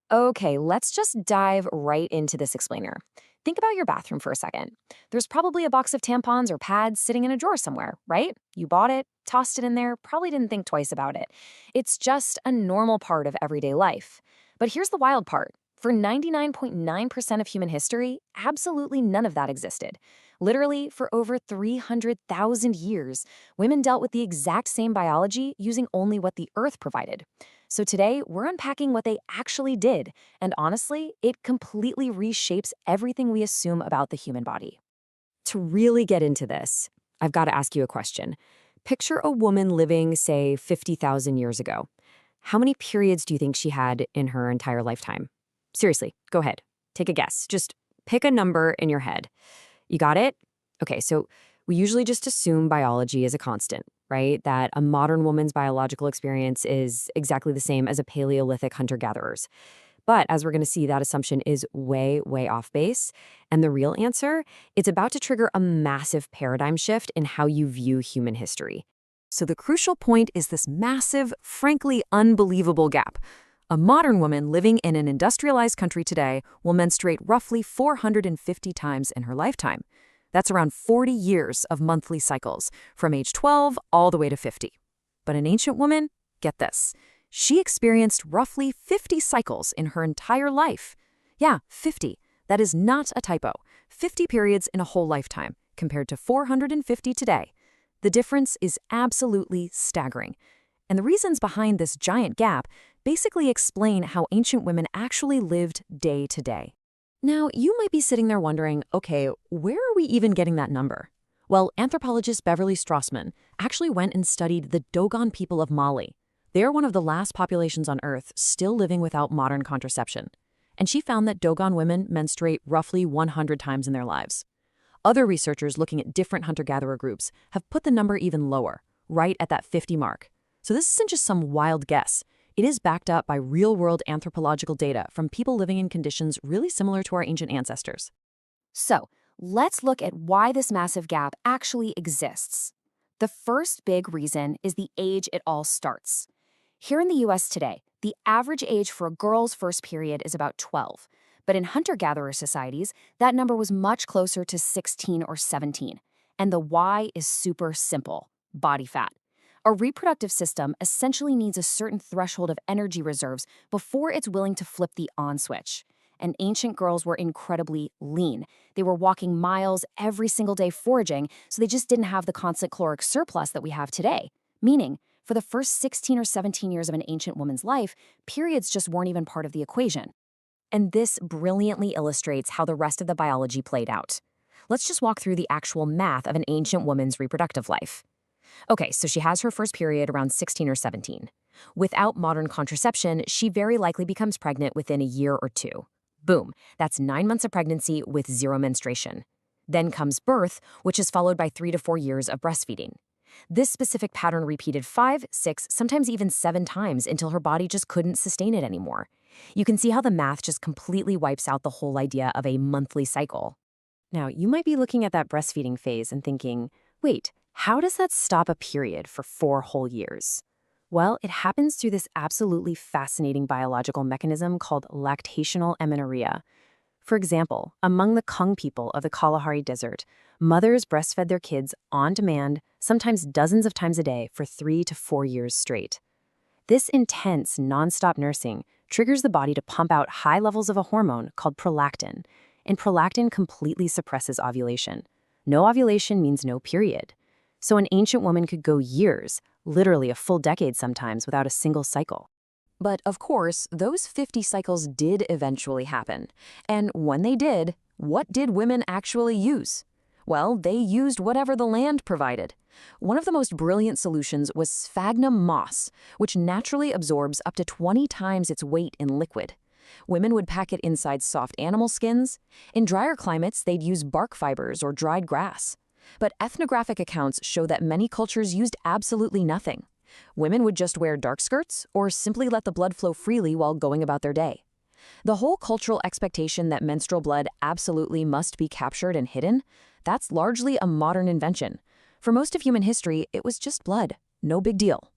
Okay, let's just dive right into this explainer. Think about your bathroom for a second. There's probably a box of tampons or pads sitting in a drawer somewhere, right? You bought it, tossed it in there, probably didn't think twice about it. It's just a normal part of everyday life. But here's the wild part. For 99.9% of human history, absolutely none of that existed. Literally, for over 300,000 years, women dealt with the exact same biology using only what the earth provided. So today, we're unpacking what they actually did, and honestly, it completely reshapes everything we assume about the human body. To really get into this, I've got to ask you a question. Picture a woman living, say, 50,000 years ago. How many periods do you think she had in her entire lifetime? Seriously, go ahead. Take a guess. Just pick a number in your head. You got it? Okay, so we usually just assume biology is a constant, right? That a modern woman's biological experience is exactly the same as a Paleolithic hunter-gatherer's. But as we're going to see, that assumption is way, way off base. And the real answer, it's about to trigger a massive paradigm shift in how you view human history. So the crucial point is this massive, frankly unbelievable gap. A modern woman living in an industrialized country today will menstruate roughly 450 times in her lifetime. That's around 40 years of monthly cycles, from age 12 all the way to 50. But an ancient woman, get this, she experienced roughly 50 cycles in her entire life. Yeah, 50. That is not a typo. 50 periods in a whole lifetime, compared to 450 today. The difference is absolutely staggering. And the reasons behind this giant gap basically explain how ancient women actually lived day to day. Now, you might be sitting there wondering, okay, where are we even getting that number? Well, anthropologist Beverly Strassman actually went and studied the Dogon people of Mali. They are one of the last populations on Earth still living without modern contraception. And she found that Dogon women menstruate roughly 100 times in their lives. Other researchers looking at different hunter-gatherer groups have put the number even lower, right at that 50 mark. So this isn't just some wild guess. It is backed up by real-world anthropological data from people living in conditions really similar to our ancient ancestors. So, let's look at why this massive gap actually exists. The first big reason is the age it all starts. Here in the US today, the average age for a girl's first period is about 12. But in hunter-gatherer societies, that number was much closer to 16 or 17. And the why is super simple: body fat. A reproductive system essentially needs a certain threshold of energy reserves before it's willing to flip the on switch. And ancient girls were incredibly lean. They were walking miles every single day foraging, so they just didn't have the constant caloric surplus that we have today. Meaning, for the first 16 or 17 years of an ancient woman's life, periods just weren't even part of the equation. And this brilliantly illustrates how the rest of the biology played out. Let's just walk through the actual math of an ancient woman's reproductive life. Okay, so she has her first period around 16 or 17. Without modern contraception, she very likely becomes pregnant within a year or two. Boom, that's 9 months of pregnancy with zero menstruation. Then comes birth, which is followed by 3 to 4 years of breastfeeding. This specific pattern repeated 5, 6, sometimes even 7 times until her body just couldn't sustain it anymore. You can see how the math just completely wipes out the whole idea of a monthly cycle. Now, you might be looking at that breastfeeding phase and thinking, wait, how does that stop a period for 4 whole years? Well, it happens through this absolutely fascinating biological mechanism called lactational amenorrhea. For example, among the Kung people of the Kalahari Desert, mothers breastfed their kids on demand, sometimes dozens of times a day for 3 to 4 years straight. This intense, nonstop nursing triggers the body to pump out high levels of a hormone called prolactin, and prolactin completely suppresses ovulation. No ovulation means no period. So an ancient woman could go years, literally a full decade sometimes, without a single cycle. But of course, those 50 cycles did eventually happen. And when they did, what did women actually use? Well, they used whatever the land provided. One of the most brilliant solutions was sphagnum moss, which naturally absorbs up to 20 times its weight in liquid. Women would pack it inside soft animal skins. In drier climates, they'd use bark fibers or dried grass. But ethnographic accounts show that many cultures used absolutely nothing. Women would just wear dark skirts or simply let the blood flow freely while going about their day. The whole cultural expectation that menstrual blood absolutely must be captured and hidden, that's largely a modern invention. For most of human history, it was just blood. No big deal.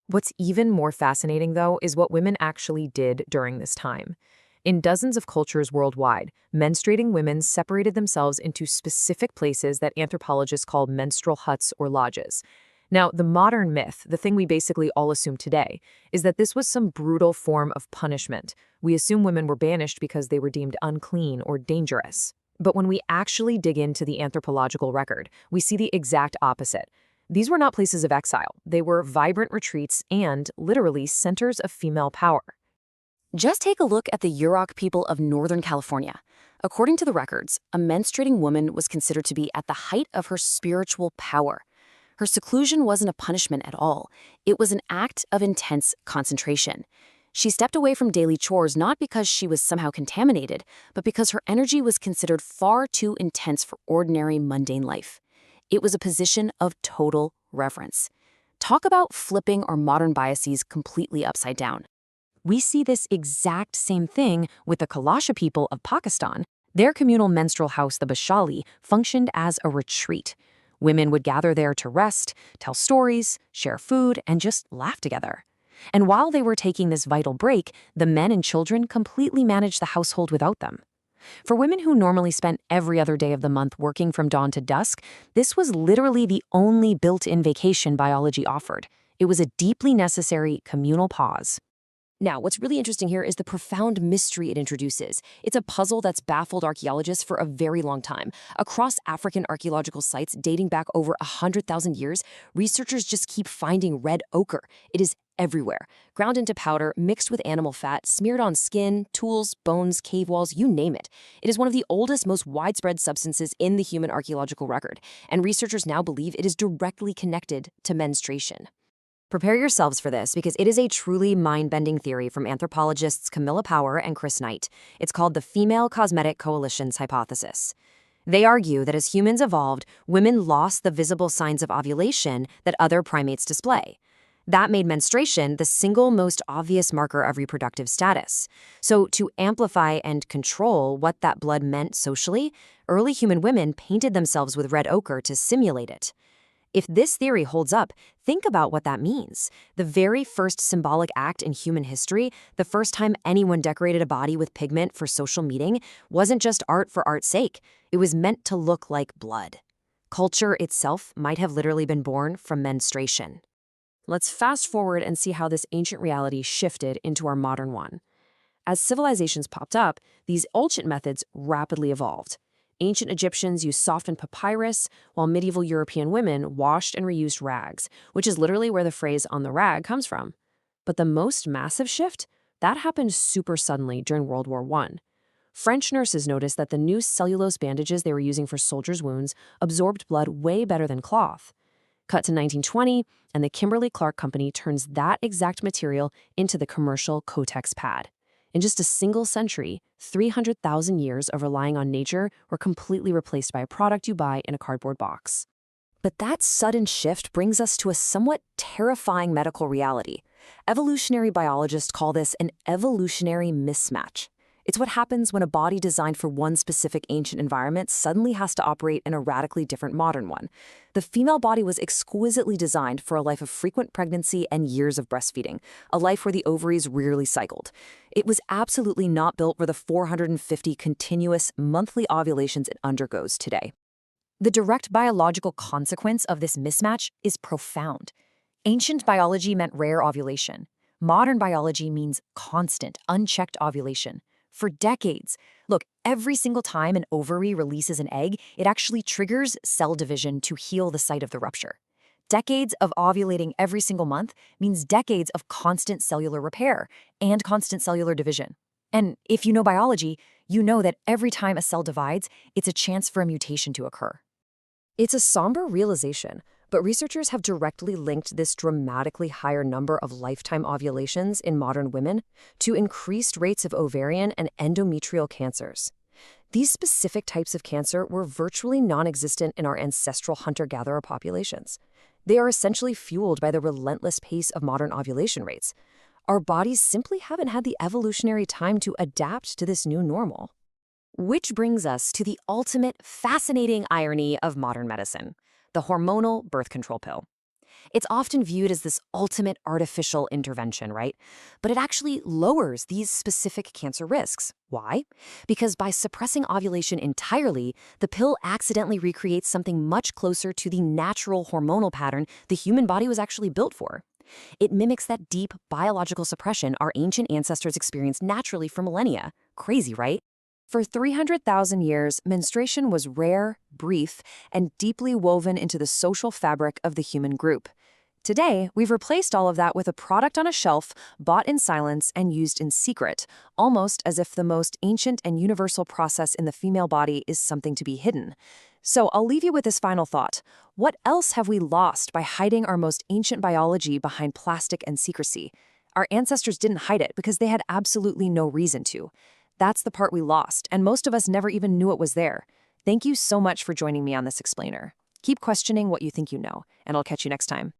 What's even more fascinating, though, is what women actually did during this time. In dozens of cultures worldwide, menstruating women separated themselves into specific places that anthropologists call menstrual huts or lodges. Now, the modern myth, the thing we basically all assume today, is that this was some brutal form of punishment. We assume women were banished because they were deemed unclean or dangerous. But when we actually dig into the anthropological record, we see the exact opposite. These were not places of exile. They were vibrant retreats and, literally, centers of female power. Just take a look at the Yurok people of Northern California. According to the records, a menstruating woman was considered to be at the height of her spiritual power. Her seclusion wasn't a punishment at all. It was an act of intense concentration. She stepped away from daily chores not because she was somehow contaminated, but because her energy was considered far too intense for ordinary, mundane life. It was a position of total reverence. Talk about flipping our modern biases completely upside down. We see this exact same thing with the Kalasha people of Pakistan. Their communal menstrual house, the Bashali, functioned as a retreat. Women would gather there to rest, tell stories, share food, and just laugh together. And while they were taking this vital break, the men and children completely managed the household without them. For women who normally spent every other day of the month working from dawn to dusk, this was literally the only built-in vacation biology offered. It was a deeply necessary communal pause. Now, what's really interesting here is the profound mystery it introduces. It's a puzzle that's baffled archaeologists for a very long time. Across African archaeological sites dating back over 100,000 years, researchers just keep finding red ochre. It is everywhere, ground into powder, mixed with animal fat, smeared on skin, tools, bones, cave walls, you name it. It is one of the oldest, most widespread substances in the human archaeological record, and researchers now believe it is directly connected to menstruation. Prepare yourselves for this because it is a truly mind-bending theory from anthropologists Camilla Power and Chris Knight. It's called the Female Cosmetic Coalition's hypothesis. They argue that as humans evolved, women lost the visible signs of ovulation that other primates display. That made menstruation the single most obvious marker of reproductive status. So to amplify and control what that blood meant socially, early human women painted themselves with red ochre to simulate it. If this theory holds up, think about what that means. The very first symbolic act in human history, the first time anyone decorated a body with pigment for social meeting, wasn't just art for art's sake. It was meant to look like blood. Culture itself might have literally been born from menstruation. Let's fast forward and see how this ancient reality shifted into our modern one. As civilizations popped up, these ancient methods rapidly evolved. Ancient Egyptians used softened papyrus, while medieval European women washed and reused rags, which is literally where the phrase "on the rag" comes from. But the most massive shift? That happened super suddenly during World War I. French nurses noticed that the new cellulose bandages they were using for soldiers' wounds absorbed blood way better than cloth. Cut to 1920, and the Kimberly-Clark Company turns that exact material into the commercial Kotex pad. In just a single century, 300,000 years of relying on nature were completely replaced by a product you buy in a cardboard box. But that sudden shift brings us to a somewhat terrifying medical reality. Evolutionary biologists call this an evolutionary mismatch. It's what happens when a body designed for one specific ancient environment suddenly has to operate in a radically different modern one. The female body was exquisitely designed for a life of frequent pregnancy and years of breastfeeding, a life where the ovaries rarely cycled. It was absolutely not built for the 450 continuous monthly ovulations it undergoes today. The direct biological consequence of this mismatch is profound. Ancient biology meant rare ovulation. Modern biology means constant, unchecked ovulation. For decades, look, every single time an ovary releases an egg, it actually triggers cell division to heal the site of the rupture. Decades of ovulating every single month means decades of constant cellular repair and constant cellular division. And if you know biology, you know that every time a cell divides, it's a chance for a mutation to occur. It's a somber realization, but researchers have directly linked this dramatically higher number of lifetime ovulations in modern women to increased rates of ovarian and endometrial cancers. These specific types of cancer were virtually non-existent in our ancestral hunter-gatherer populations. They are essentially fueled by the relentless pace of modern ovulation rates. Our bodies simply haven't had the evolutionary time to adapt to this new normal. Which brings us to the ultimate fascinating irony of modern medicine: the hormonal birth control pill. It's often viewed as this ultimate artificial intervention, right? But it actually lowers these specific cancer risks. Why? Because by suppressing ovulation entirely, the pill accidentally recreates something much closer to the natural hormonal pattern the human body was actually built for. It mimics that deep biological suppression our ancient ancestors experienced naturally for millennia. Crazy, right? For 300,000 years, menstruation was rare, brief, and deeply woven into the social fabric of the human group. Today, we've replaced all of that with a product on a shelf, bought in silence and used in secret, almost as if the most ancient and universal process in the female body is something to be hidden. So I'll leave you with this final thought. What else have we lost by hiding our most ancient biology behind plastic and secrecy? Our ancestors didn't hide it because they had absolutely no reason to. That's the part we lost, and most of us never even knew it was there. Thank you so much for joining me on this explainer. Keep questioning what you think you know, and I'll catch you next time.